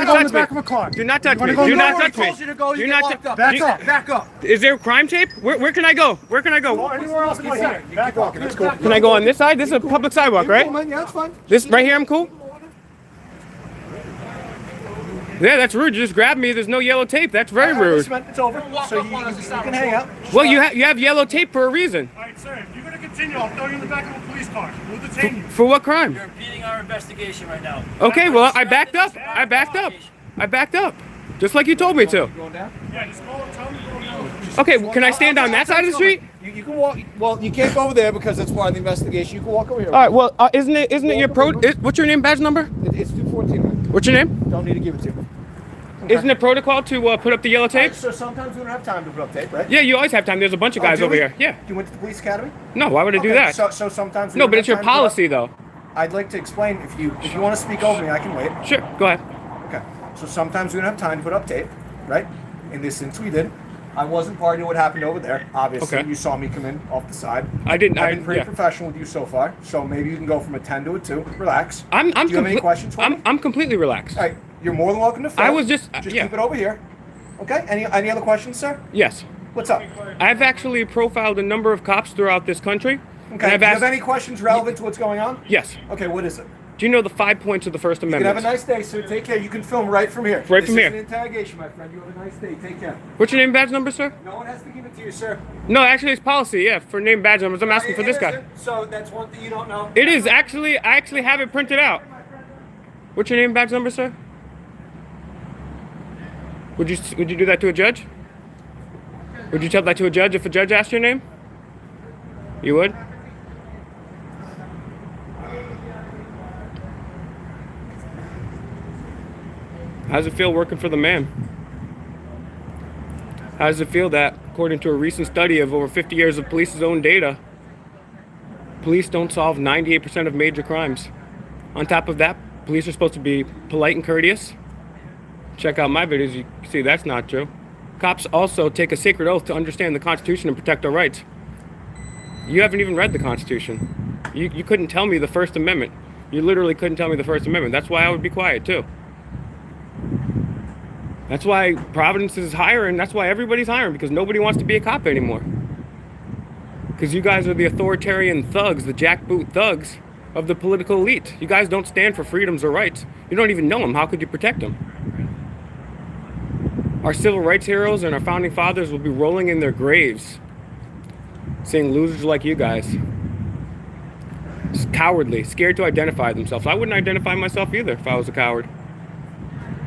not go in the back of a car. Do not touch me. Go Do not nowhere. touch me. told you to go, you Do get not locked up. Back up. Back up. Is there crime tape? Where can I go? Where can I go? Or anywhere else in my head. Back up. Let's go. Can I go on this side? This is a public sidewalk, right? Yeah, that's fine. This right here, I'm cool? Yeah, that's rude. You just grabbed me. There's no yellow tape. That's very rude. It's over. So you can hang out. Well, you have yellow tape for a reason. All right, sir. If you're going to continue, I'll throw you in the back of a police car. We'll detain you. For what crime? You're impeding our investigation right now. Okay, well, I backed up. I backed up. Just like you told me to. Going down? Yeah, just go. Tell me to go down. Okay, can I stand on that side of the street? You can walk. Well, you can't go over there because it's part of the investigation. You can walk over here. All right, well, isn't it your what's your name, badge number? It's 214. What's your name? Don't need to give it to you. Isn't it protocol to put up the yellow tape? So sometimes we don't have time to put up tape, right? Yeah, you always have time. There's a bunch of guys do over we? here. Yeah. You went to the police academy? No, why would I do that? So sometimes we No, don't but have it's your time to put up- policy, though. I'd like to explain. If you want to speak over me, I can wait. Sure, go ahead. Okay. So sometimes we don't have time to put up tape, right? In this instance, we did. I wasn't party to what happened over there. Obviously, Okay. you saw me come in off the side. I didn't. I've been pretty yeah. professional with you so far. So maybe you can go from a 10 to a 2. Relax. I'm Do you have any questions for me? I'm completely relaxed. All right. You're more than welcome to fill. I was just yeah. keep it over here. Okay. Any other questions, sir? Yes. What's up? I've actually profiled a number of cops throughout this country. Okay. I've Do you asked, have any questions relevant to what's going on? Yes. Okay. What is it? Do you know the 5 points of the First You can Amendment? have a nice day, sir. Take care. You can film right from here. Right from here. This is an interrogation, my friend. You have a nice day. Take care. What's your name, badge number, sir? No one has to give it to you, sir. No, actually, it's policy. Yeah, for name badge numbers. I'm asking for this guy. So that's one thing you don't know. It is actually. I actually have it printed out. What's your name, badge number, sir? Would you do that to a judge? Would you tell that to a judge if a judge asked your name? You would? How does it feel working for the man? How does it feel that, according to a recent study of over 50 years of police's own data, police don't solve 98% of major crimes? On top of that, police are supposed to be polite and courteous. Check out my videos, you see that's not true. Cops also take a sacred oath to understand the Constitution and protect our rights. You haven't even read the Constitution. You couldn't tell me the First Amendment. You literally couldn't tell me the First Amendment. That's why I would be quiet too. That's why Providence is hiring. That's why everybody's hiring, because nobody wants to be a cop anymore. Because you guys are the authoritarian thugs, the jackboot thugs of the political elite. You guys don't stand for freedoms or rights. You don't even know them. How could you protect them? Our civil rights heroes and our founding fathers will be rolling in their graves, seeing losers like you guys. It's cowardly, scared to identify themselves. I wouldn't identify myself either if I was a coward.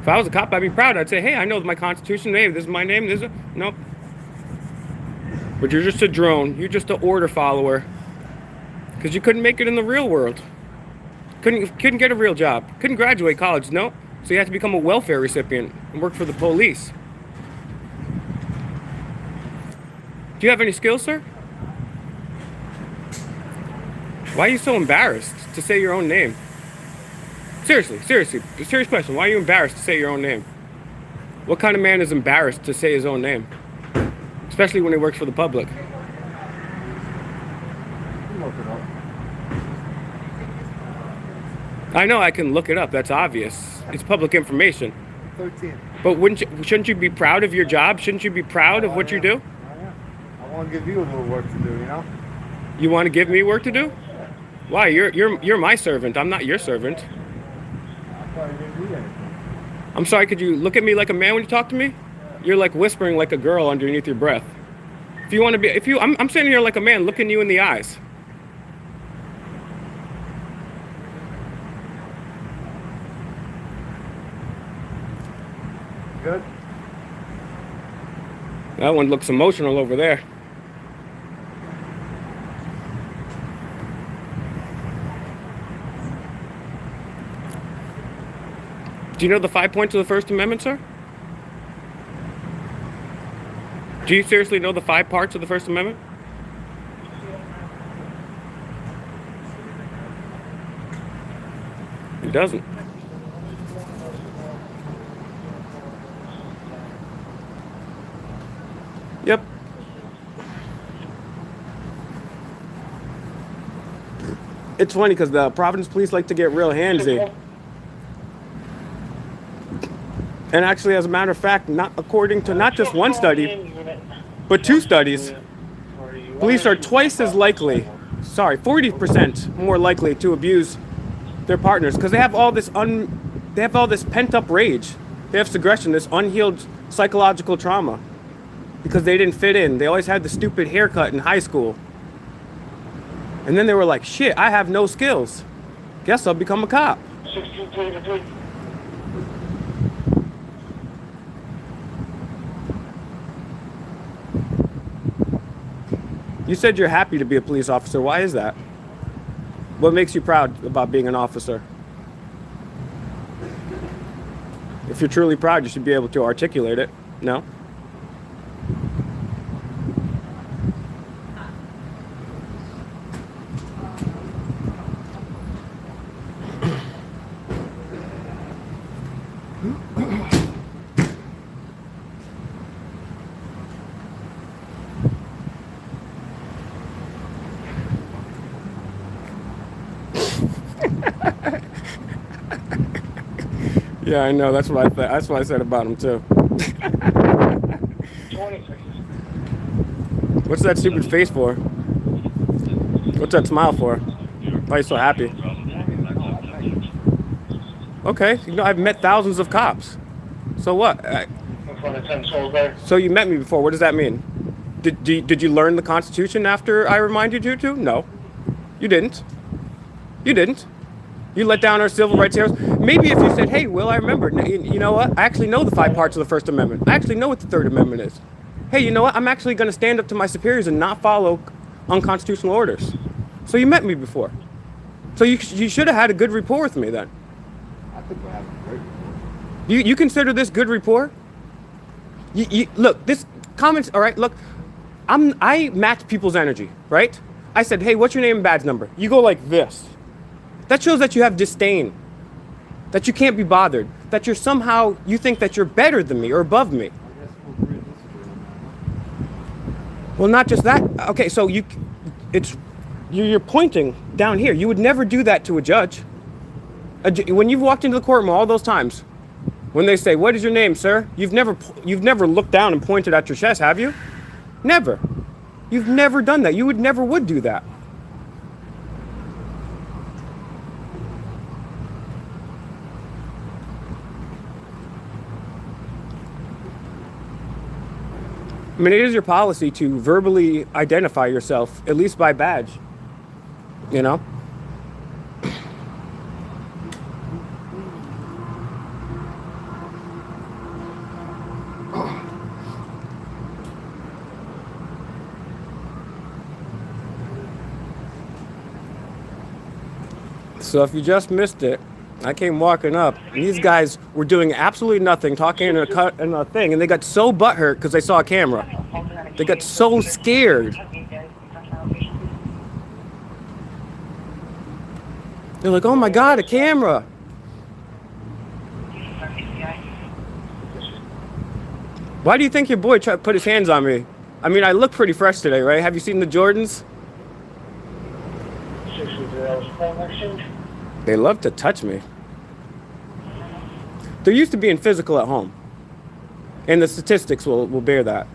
If I was a cop, I'd be proud. I'd say, hey, I know my Constitution. Hey, this is my name. This is nope. But you're just a drone. You're just an order follower. Because you couldn't make it in the real world. Couldn't get a real job. Couldn't graduate college. No. So you have to become a welfare recipient and work for the police. Do you have any skills, sir? Why are you so embarrassed to say your own name? Seriously, a serious question. Why are you embarrassed to say your own name? What kind of man is embarrassed to say his own name? Especially when he works for the public. I know I can look it up. That's obvious. It's public information. 13. But shouldn't you be proud of your job? Shouldn't you be proud of what you do? I want to give you a little work to do, you know? You want to give me work to do? Why? You're my servant. I'm not your servant. I'm sorry, could you look at me like a man when you talk to me? You're like whispering like a girl underneath your breath. If you want to be, I'm sitting here like a man looking you in the eyes. Good. That one looks emotional over there. Do you know the 5 points of the First Amendment, sir? Do you seriously know the 5 parts of the First Amendment? He doesn't. Yep. It's funny because the Providence police like to get real handsy. And actually, as a matter of fact, not according to not just one study, but 2 studies, police are twice as likely, 40% more likely to abuse their partners because they have all this pent up rage. They have aggression, this unhealed psychological trauma because they didn't fit in. They always had the stupid haircut in high school. And then they were like, shit, I have no skills. Guess I'll become a cop. 1633. You said you're happy to be a police officer. Why is that? What makes you proud about being an officer? If you're truly proud, you should be able to articulate it. No? Yeah, I know. That's what I said about him too. 26. What's that stupid face for? What's that smile for? Why are you so happy? Okay, I've met thousands of cops. So what? In front of 10 souls there. So you met me before. What does that mean? Did you learn the Constitution after I reminded you to? No, you didn't. You didn't. You let down our civil rights heroes. Maybe if you said, hey, Will, I remember. You know what? I actually know the 5 parts of the First Amendment. I actually know what the Third Amendment is. Hey, you know what? I'm actually going to stand up to my superiors and not follow unconstitutional orders. So you met me before. So you should have had a good rapport with me then. I think we're having a great rapport. You consider this good rapport? Look, this comments, all right, look, I match people's energy, right? I said, hey, what's your name and badge number? You go like this. That shows that you have disdain, that you can't be bothered, that you think that you're better than me or above me. I guess we'll agree to disagree on that. Well, not just that. Okay, so you're pointing down here. You would never do that to a judge. When you've walked into the courtroom all those times, when they say, what is your name, sir? You've never looked down and pointed at your chest, have you? Never. You've never done that. You never would do that. I mean, it is your policy to verbally identify yourself, at least by badge, you know? So if you just missed it, I came walking up, and these guys were doing absolutely nothing, talking in a thing, and they got so butthurt because they saw a camera. They got so scared. They're like, oh my God, a camera. Why do you think your boy tried to put his hands on me? I mean, I look pretty fresh today, right? Have you seen the Jordans? They love to touch me. They're used to being physical at home. And the statistics will bear that.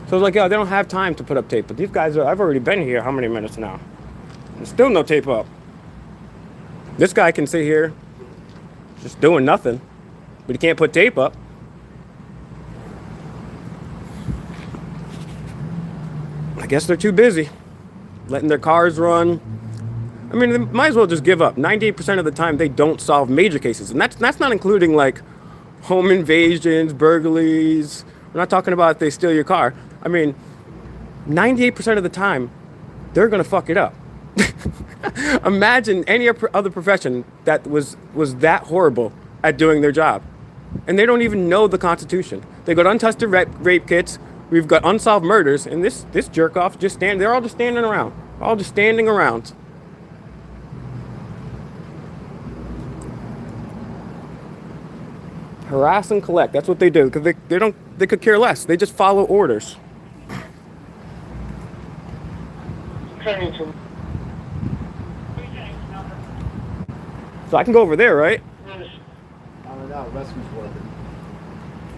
So I was like, yo, they don't have time to put up tape. But these guys I've already been here how many minutes now? There's still no tape up. This guy can sit here just doing nothing, but he can't put tape up. I guess they're too busy letting their cars run. I mean, they might as well just give up. 98% of the time, they don't solve major cases. And that's not including, like, home invasions, burglaries. We're not talking about if they steal your car. I mean, 98% of the time, they're going to fuck it up. Imagine any other profession that was that horrible at doing their job. And they don't even know the Constitution. They got untested rape kits. We've got unsolved murders, and this jerk off they're all just standing around. All just standing around. Harass and collect. That's what they do, because they could care less. They just follow orders. So I can go over there, right? I don't know. Rescue's working.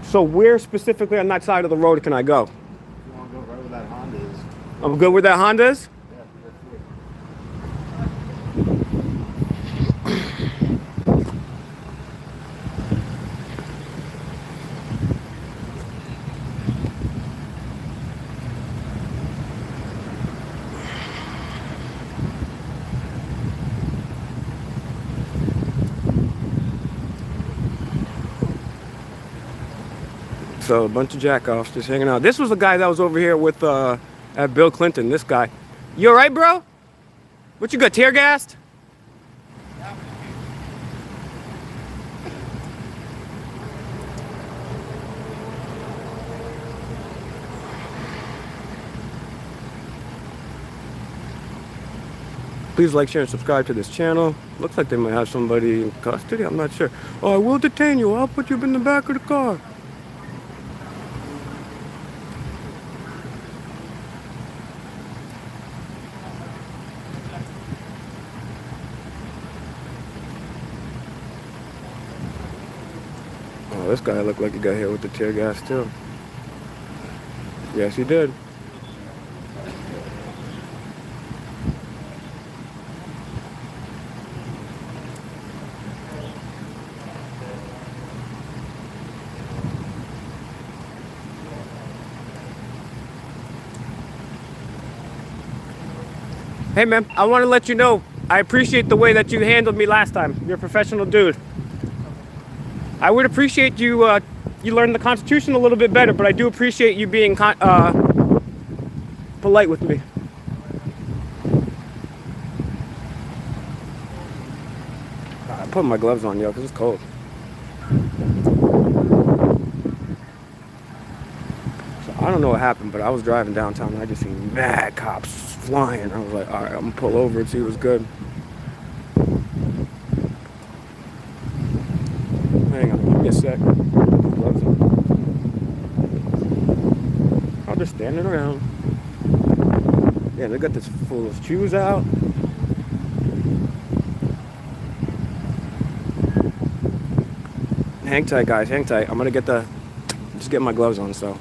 So where specifically on that side of the road can I go? You want to go right where that Honda is? I'm good where that Honda is? Yeah, that's it. So a bunch of jackoffs just hanging out. This was the guy that was over here with at Bill Clinton. This guy. You all right, bro? What you got? Tear gassed? Please like, share, and subscribe to this channel. Looks like they might have somebody in custody. I'm not sure. Oh, I will detain you. I'll put you in the back of the car. Oh, this guy looked like he got hit with the tear gas too. Yes, he did. Hey man, I want to let you know, I appreciate the way that you handled me last time. You're a professional dude. I would appreciate you, you learned the Constitution a little bit better, but I do appreciate you being polite with me. I put my gloves on, yo, because it's cold. So I don't know what happened, but I was driving downtown and I just seen mad cops flying. I was like, all right, I'm gonna pull over and see what's good. Hang on, give me a sec. Gloves on. I'm just standing around. Yeah, they got this full of shoes out. Hang tight, guys, hang tight. I'm gonna just get my gloves on, so.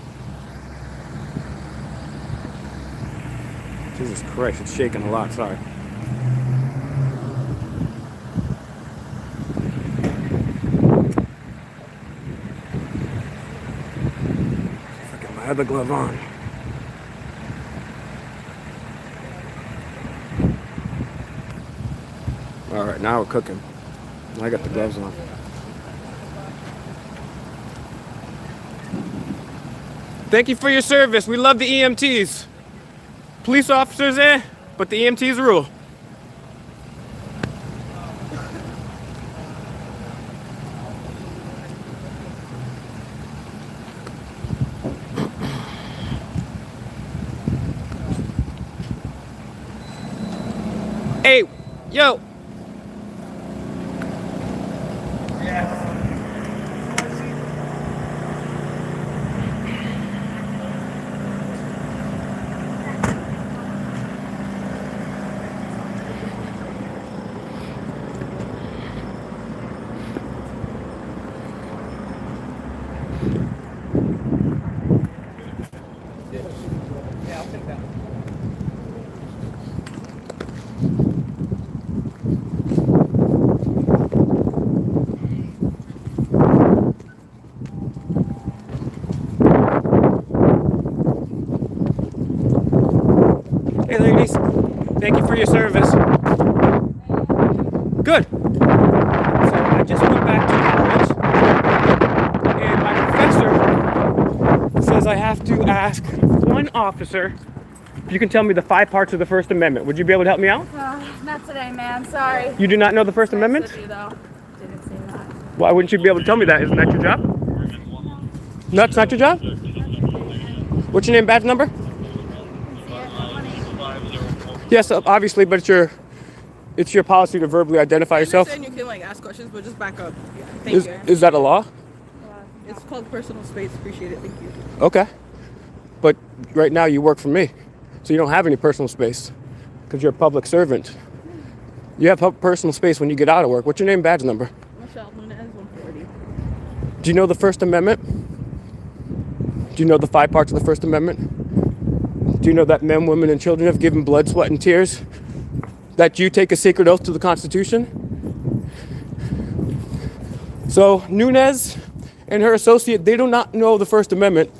Jesus Christ, it's shaking a lot, sorry. I got my other glove on. All right, now we're cooking. I got the gloves on. Thank you for your service. We love the EMTs. Police officers, but the EMTs rule. Hey, yo. Yeah, I'll take that. Hey ladies, thank you for your service. Good. So I just went back to college and my professor says I have to ask one officer if you can tell me the 5 parts of the First Amendment. Would you be able to help me out? Not today, man. Sorry. You do not know the First Amendment? Texted you, though. Didn't see that. Why wouldn't you be able to tell me that? Isn't that your job? No, it's not your job? What's your name, badge number? Yes, obviously, but it's your policy to verbally identify yourself. I understand you can like ask questions, but just back up. Yeah, thank you. Is that a law? It's called personal space. Appreciate it. Thank you. Okay. But right now you work for me, so you don't have any personal space because you're a public servant. You have personal space when you get out of work. What's your name, badge number? Michelle Nunez, 140. Do you know the First Amendment? Do you know the 5 parts of the First Amendment? Do you know that men, women, and children have given blood, sweat, and tears? That you take a sacred oath to the Constitution? So Nunez and her associate, they do not know the First Amendment.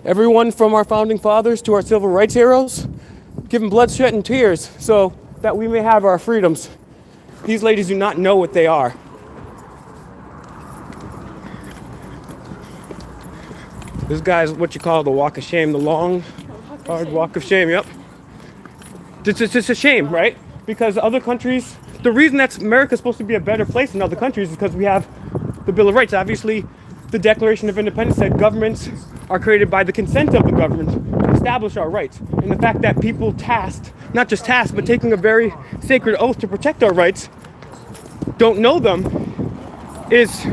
Everyone from our founding fathers to our civil rights heroes, given blood, sweat, and tears so that we may have our freedoms. These ladies do not know what they are. This guy's what you call the walk of shame, the long, hard walk of shame, yep. It's a shame, right? Because other countries, the reason that America's supposed to be a better place than other countries is because we have the Bill of Rights. Obviously, the Declaration of Independence said governments are created by the consent of the government to establish our rights. And the fact that people not just tasked, but taking a very sacred oath to protect our rights, don't know them is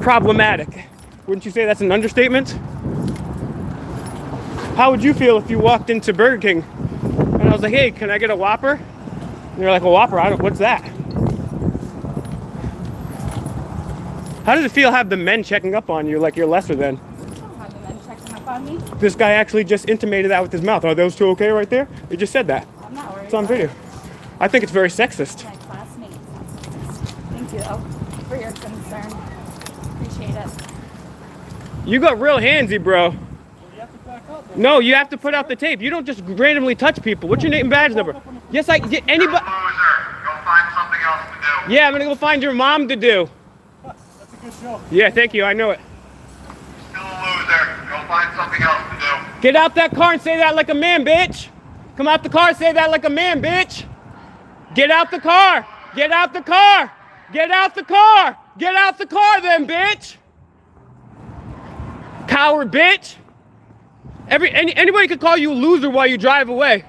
problematic. Wouldn't you say that's an understatement? How would you feel if you walked into Burger King and I was like, hey, can I get a Whopper? And you're like, a Whopper? What's that? How does it feel have the men checking up on you like you're lesser than? I don't have the men checking up on me. This guy actually just intimated that with his mouth. Are those two okay right there? He just said that. I'm not worried. It's on video. I think it's very sexist. My classmates. Thank you, though, for your concern. Appreciate it. You got real handsy, bro. No, you have to put out the tape. You don't just randomly touch people. What's your name and badge number? Yes, I get anybody. Loser. Go find something else to do. Yeah, I'm gonna go find your mom to do. That's a good show. Yeah, thank you. I know it. Still a loser. Go find something else to do. Get out that car and say that like a man, bitch. Come out the car and say that like a man, bitch. Get out the car. Get out the car. Get out the car. Get out the car then, bitch. Coward bitch. Anybody could call you a loser while you drive away.